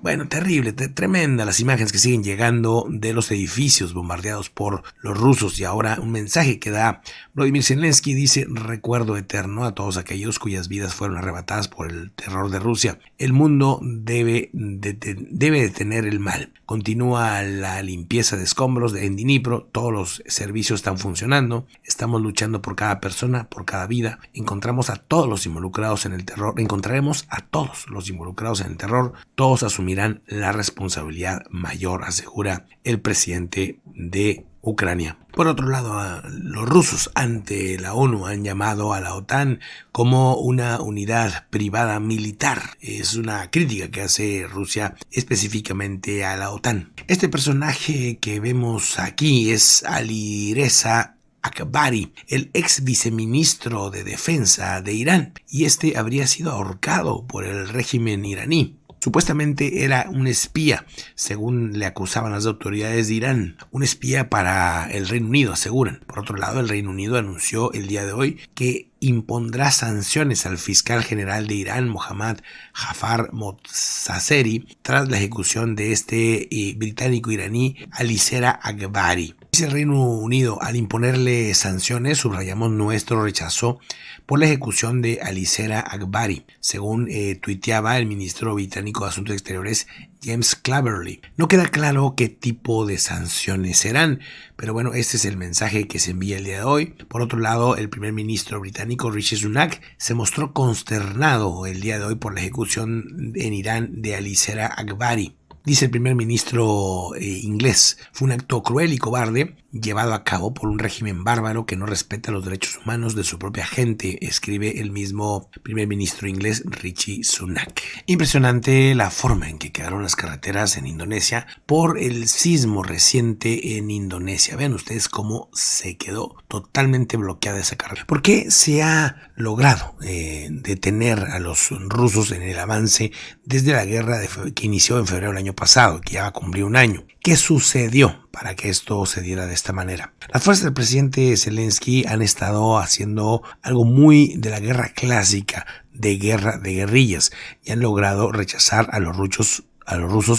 Bueno, terrible, tremenda las imágenes que siguen llegando de los edificios bombardeados por los rusos. Y ahora un mensaje que da Volodymyr Zelensky dice: recuerdo eterno a todos aquellos cuyas vidas fueron arrebatadas por el terror de Rusia. El mundo debe detener el mal. Continúa la limpieza de escombros en Dnipro. Todos los servicios están funcionando. Estamos luchando por cada persona, por cada vida. Encontraremos a todos los involucrados en el terror. Todos asumirán la responsabilidad mayor, asegura el presidente de Ucrania. Por otro lado, los rusos ante la ONU han llamado a la OTAN como una unidad privada militar. Es una crítica que hace Rusia específicamente a la OTAN. Este personaje que vemos aquí es Alireza Akbari, el ex viceministro de defensa de Irán, y este habría sido ahorcado por el régimen iraní. Supuestamente era un espía, según le acusaban las autoridades de Irán. Un espía para el Reino Unido, aseguran. Por otro lado, el Reino Unido anunció el día de hoy que impondrá sanciones al fiscal general de Irán, Mohammad Jafar Mosasseri, tras la ejecución de este británico iraní Alireza Akbari. Dice el Reino Unido: al imponerle sanciones, subrayamos nuestro rechazo por la ejecución de Alireza Akbari, según tuiteaba el ministro británico de Asuntos Exteriores James Cleverly. No queda claro qué tipo de sanciones serán, pero bueno, este es el mensaje que se envía el día de hoy. Por otro lado, el primer ministro británico Rishi Sunak se mostró consternado el día de hoy por la ejecución en Irán de Alireza Akbari. Dice el primer ministro inglés: fue un acto cruel y cobarde llevado a cabo por un régimen bárbaro que no respeta los derechos humanos de su propia gente, escribe el mismo primer ministro inglés Rishi Sunak. Impresionante la forma en que quedaron las carreteras en Indonesia por el sismo reciente en Indonesia. Vean ustedes cómo se quedó totalmente bloqueada esa carretera. ¿Por qué se ha logrado detener a los rusos en el avance desde la guerra que inició en febrero del año pasado, que ya va a cumplir un año? ¿Qué sucedió para que esto se diera de esta manera? Las fuerzas del presidente Zelensky han estado haciendo algo muy de la guerra clásica, de guerra de guerrillas, y han logrado rechazar a los rusos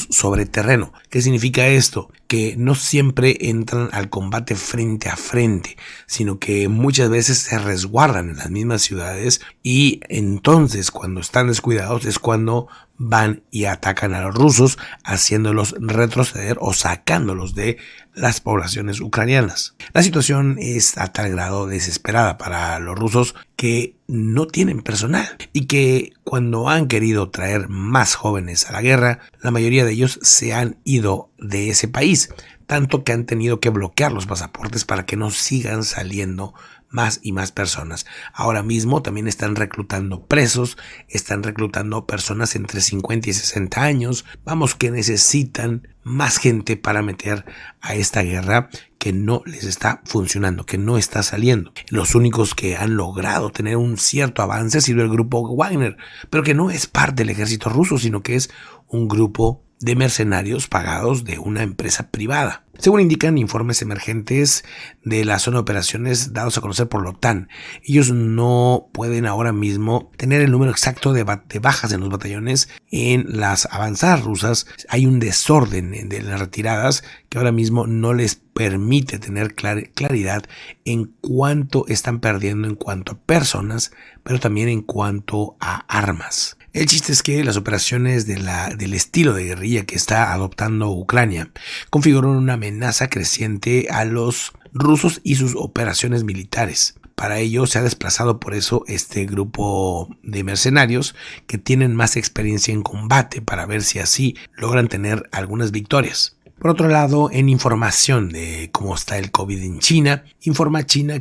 sobre terreno. ¿Qué significa esto? Que no siempre entran al combate frente a frente, sino que muchas veces se resguardan en las mismas ciudades, y entonces cuando están descuidados es cuando van y atacan a los rusos, haciéndolos retroceder o sacándolos de las poblaciones ucranianas. La situación es a tal grado desesperada para los rusos que no tienen personal, y que cuando han querido traer más jóvenes a la guerra, la mayoría de ellos se han ido de ese país, tanto que han tenido que bloquear los pasaportes para que no sigan saliendo más y más personas. Ahora mismo también están reclutando presos, están reclutando personas entre 50 y 60 años. Vamos, que necesitan más gente para meter a esta guerra que no les está funcionando, que no está saliendo. Los únicos que han logrado tener un cierto avance ha sido el grupo Wagner, pero que no es parte del ejército ruso, sino que es un grupo de mercenarios pagados de una empresa privada. Según indican informes emergentes de la zona de operaciones dados a conocer por la OTAN, ellos no pueden ahora mismo tener el número exacto de bajas en los batallones en las avanzadas rusas. Hay un desorden de las retiradas que ahora mismo no les permite tener claridad en cuánto están perdiendo en cuanto a personas, pero también en cuanto a armas. El chiste es que las operaciones del estilo de guerrilla que está adoptando Ucrania configuran una amenaza creciente a los rusos y sus operaciones militares. Para ello se ha desplazado por eso este grupo de mercenarios que tienen más experiencia en combate, para ver si así logran tener algunas victorias. Por otro lado, en información de cómo está el COVID en China, informa China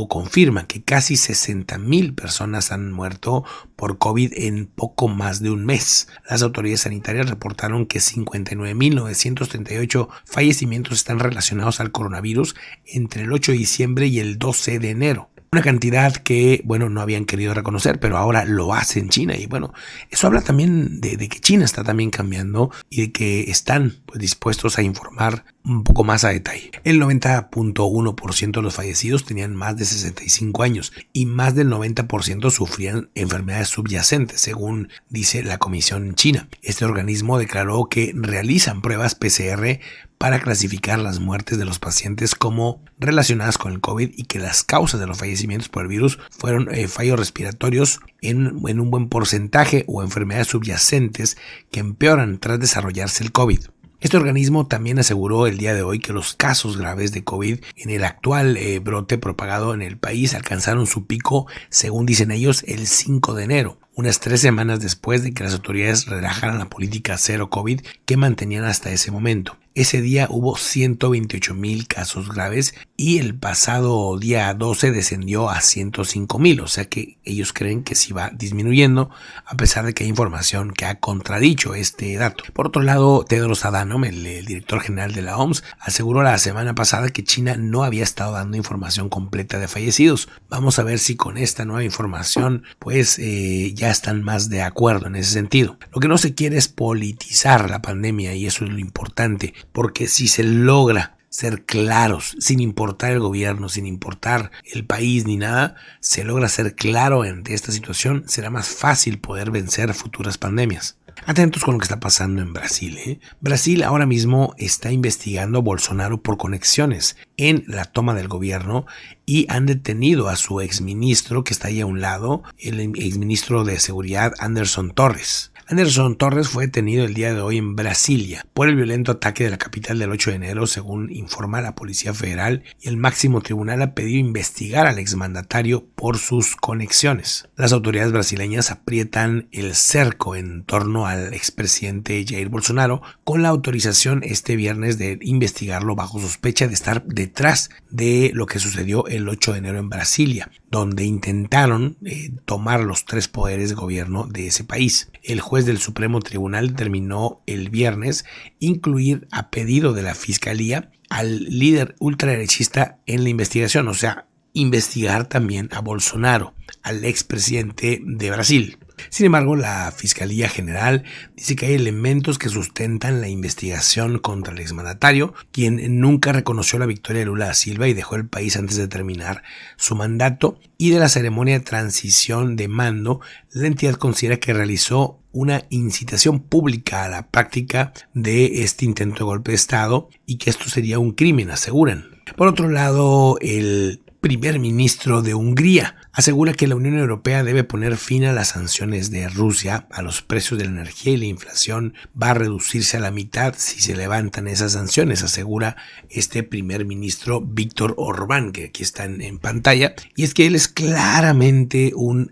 confirma que casi 60,000 personas han muerto por COVID en poco más de un mes. Las autoridades sanitarias reportaron que 59,938 fallecimientos están relacionados al coronavirus entre el 8 de diciembre y el 12 de enero. Una cantidad que, no habían querido reconocer, pero ahora lo hace en China. Y eso habla también de que China está también cambiando y de que están dispuestos a informar un poco más a detalle. El 90.1% de los fallecidos tenían más de 65 años y más del 90% sufrían enfermedades subyacentes, según dice la Comisión China. Este organismo declaró que realizan pruebas PCR para clasificar las muertes de los pacientes como relacionadas con el COVID y que las causas de los fallecimientos por el virus fueron fallos respiratorios en un buen porcentaje o enfermedades subyacentes que empeoran tras desarrollarse el COVID. Este organismo también aseguró el día de hoy que los casos graves de COVID en el actual brote propagado en el país alcanzaron su pico, según dicen ellos, el 5 de enero, unas 3 semanas después de que las autoridades relajaran la política cero COVID que mantenían hasta ese momento. Ese día hubo 128,000 casos graves y el pasado día 12 descendió a 105,000, o sea que ellos creen que sí va disminuyendo a pesar de que hay información que ha contradicho este dato. Por otro lado, Tedros Adhanom, el director general de la OMS, aseguró la semana pasada que China no había estado dando información completa de fallecidos. Vamos a ver si con esta nueva información ya están más de acuerdo en ese sentido. Lo que no se quiere es politizar la pandemia y eso es lo importante. Porque si se logra ser claros, sin importar el gobierno, sin importar el país ni nada, se logra ser claro ante esta situación, será más fácil poder vencer futuras pandemias. Atentos con lo que está pasando en Brasil. Brasil ahora mismo está investigando a Bolsonaro por conexiones en la toma del gobierno y han detenido a su exministro que está ahí a un lado, el exministro de Seguridad Anderson Torres. Anderson Torres fue detenido el día de hoy en Brasilia por el violento ataque de la capital del 8 de enero, según informa la Policía Federal, y el máximo tribunal ha pedido investigar al exmandatario por sus conexiones. Las autoridades brasileñas aprietan el cerco en torno al expresidente Jair Bolsonaro con la autorización este viernes de investigarlo bajo sospecha de estar detrás de lo que sucedió el 8 de enero en Brasilia, donde intentaron tomar los 3 poderes de gobierno de ese país. El juez del Supremo Tribunal determinó el viernes incluir a pedido de la Fiscalía al líder ultraderechista en la investigación, o sea, investigar también a Bolsonaro, al expresidente de Brasil. Sin embargo, la Fiscalía General dice que hay elementos que sustentan la investigación contra el exmandatario, quien nunca reconoció la victoria de Lula da Silva y dejó el país antes de terminar su mandato, y de la ceremonia de transición de mando, la entidad considera que realizó una incitación pública a la práctica de este intento de golpe de Estado y que esto sería un crimen, aseguran. Por otro lado, el primer ministro de Hungría asegura que la Unión Europea debe poner fin a las sanciones de Rusia a los precios de la energía y la inflación va a reducirse a la mitad si se levantan esas sanciones, asegura este primer ministro Viktor Orbán, que aquí está en pantalla, y es que él es claramente un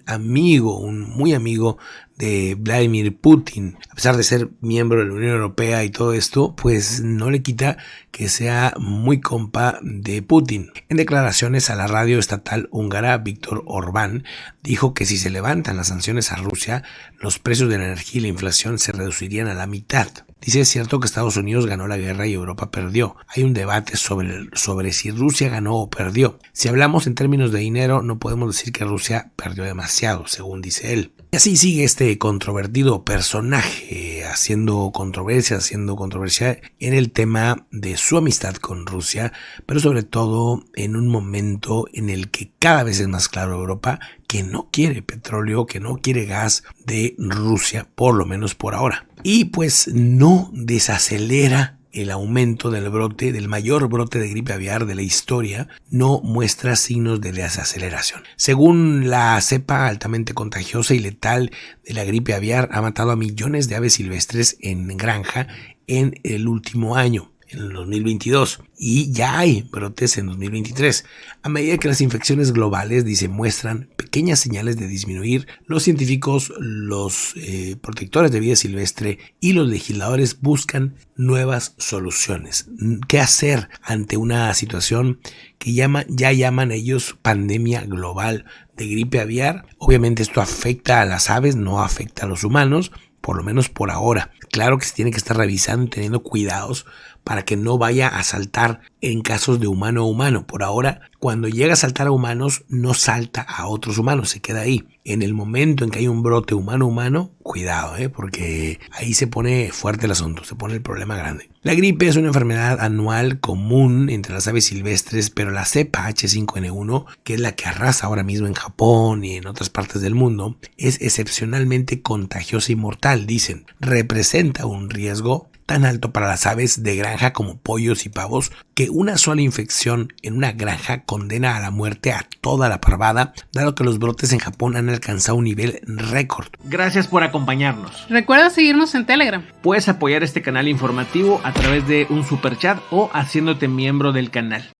muy amigo de Vladimir Putin. A pesar de ser miembro de la Unión Europea y todo esto, pues no le quita que sea muy compa de Putin. En declaraciones a la radio estatal húngara, Viktor Orbán dijo que si se levantan las sanciones a Rusia, los precios de la energía y la inflación se reducirían a la mitad. Dice, es cierto que Estados Unidos ganó la guerra y Europa perdió. Hay un debate sobre si Rusia ganó o perdió. Si hablamos en términos de dinero, no podemos decir que Rusia perdió demasiado, según dice él. Y así sigue este controvertido personaje haciendo controversia en el tema de su amistad con Rusia, pero sobre todo en un momento en el que cada vez es más claro Europa que no quiere petróleo, que no quiere gas de Rusia, por lo menos por ahora. Y pues no desacelera el aumento del mayor brote de gripe aviar de la historia, no muestra signos de desaceleración. Según la cepa altamente contagiosa y letal de la gripe aviar, ha matado a millones de aves silvestres en granja en el último año, en el 2022, y ya hay brotes en 2023. A medida que las infecciones globales, muestran pequeñas señales de disminuir, los científicos, los protectores de vida silvestre y los legisladores buscan nuevas soluciones. ¿Qué hacer ante una situación que ya llaman ellos pandemia global de gripe aviar? Obviamente esto afecta a las aves, no afecta a los humanos, por lo menos por ahora. Claro que se tiene que estar revisando y teniendo cuidados para que no vaya a saltar en casos de humano a humano. Por ahora, cuando llega a saltar a humanos, no salta a otros humanos, se queda ahí. En el momento en que hay un brote humano-humano, cuidado, porque ahí se pone fuerte el asunto, se pone el problema grande. La gripe es una enfermedad anual común entre las aves silvestres, pero la cepa H5N1, que es la que arrasa ahora mismo en Japón y en otras partes del mundo, es excepcionalmente contagiosa y mortal, dicen. Representa un riesgo tan alto para las aves de granja como pollos y pavos que una sola infección en una granja condena a la muerte a toda la parvada, dado que los brotes en Japón han alcanzado un nivel récord. Gracias por acompañarnos. Recuerda seguirnos en Telegram. Puedes apoyar este canal informativo a través de un superchat o haciéndote miembro del canal.